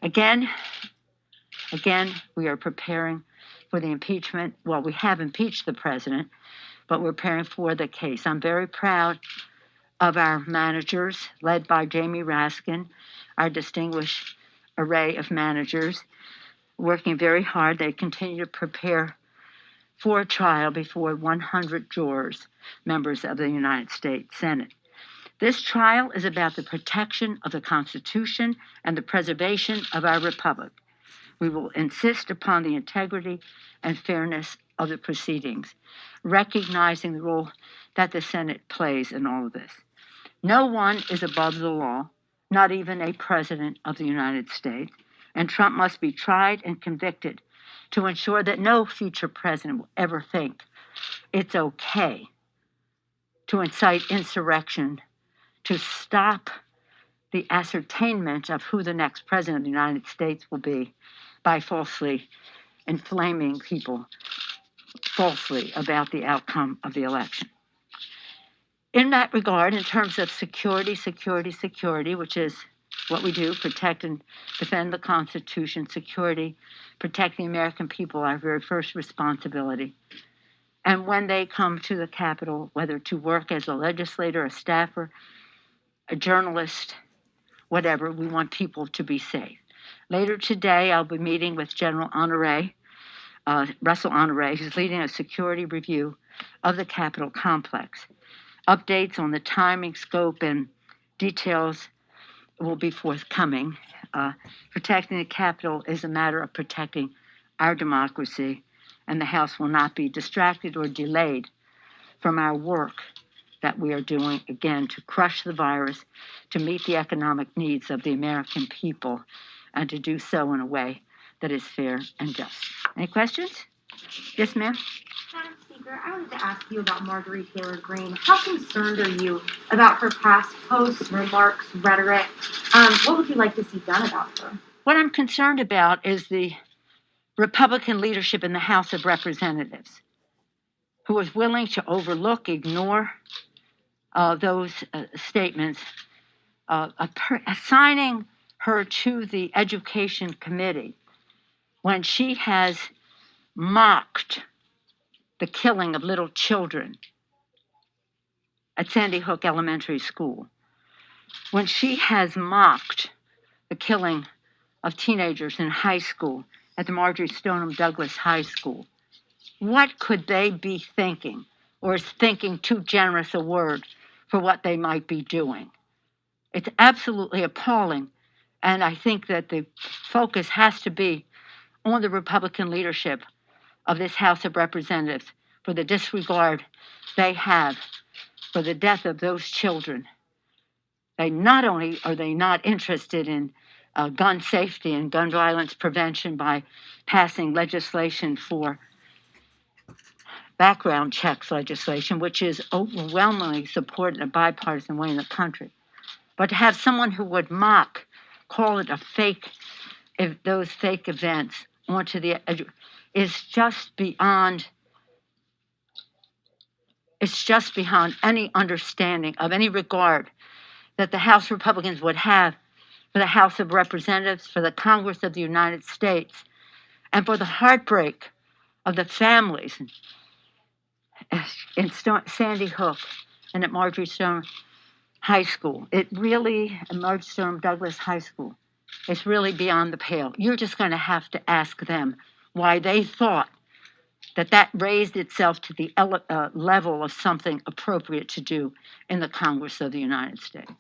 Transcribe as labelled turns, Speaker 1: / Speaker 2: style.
Speaker 1: Again, we are preparing for the impeachment. Well, we have impeached the president, but we're preparing for the case. I'm very proud of our managers, led by Jamie Raskin, our distinguished array of managers, working very hard. They continue to prepare for a trial before 100 jurors, members of the United States Senate. This trial is about the protection of the Constitution and the preservation of our republic. We will insist upon the integrity and fairness of the proceedings, recognizing the role that the Senate plays in all of this. No one is above the law, not even a president of the United States, and Trump must be tried and convicted to ensure that no future president will ever think it's okay to incite insurrection, to stop the ascertainment of who the next president of the United States will be by falsely inflaming people falsely about the outcome of the election. In that regard, in terms of security, which is what we do, protect and defend the Constitution, security, protect the American people, our very first responsibility. And when they come to the Capitol, whether to work as a legislator, a staffer, a journalist, whatever, we want people to be safe. Later today, I'll be meeting with General Honoré, Russell Honoré, who's leading a security review of the Capitol complex. Updates on the timing, scope, and details will be forthcoming. Protecting the Capitol is a matter of protecting our democracy, and the House will not be distracted or delayed from our work that we are doing, again, to crush the virus, to meet the economic needs of the American people, and to do so in a way that is fair and just. Any questions? Yes, ma'am?
Speaker 2: Madam Speaker, I wanted to ask you about Marjorie Taylor Greene. How concerned are you about her past posts, remarks, rhetoric? What would you like to see done about her?
Speaker 1: What I'm concerned about is the Republican leadership in the House of Representatives, who is willing to overlook, ignore those statements, assigning her to the Education Committee when she has mocked the killing of little children at Sandy Hook Elementary School, when she has mocked the killing of teenagers in high school at the Marjorie Stoneman Douglas High School. What could they be thinking, or is thinking too generous a word for what they might be doing? It's absolutely appalling, and I think that the focus has to be on the Republican leadership of this House of Representatives for the disregard they have for the death of those children. They not only are they not interested in gun safety and gun violence prevention by passing legislation for background checks legislation, which is overwhelmingly supported in a bipartisan way in the country, but to have someone who would mock, call it a fake, if those fake events onto the is just beyond. It's just beyond any understanding of any regard that the House Republicans would have for the House of Representatives, for the Congress of the United States, and for the heartbreak of the families in Sandy Hook and at Marjorie Stoneman High School. It really, at Marjorie Stoneman Douglas High School, it's really beyond the pale. You're just going to have to ask them why they thought that raised itself to the level of something appropriate to do in the Congress of the United States.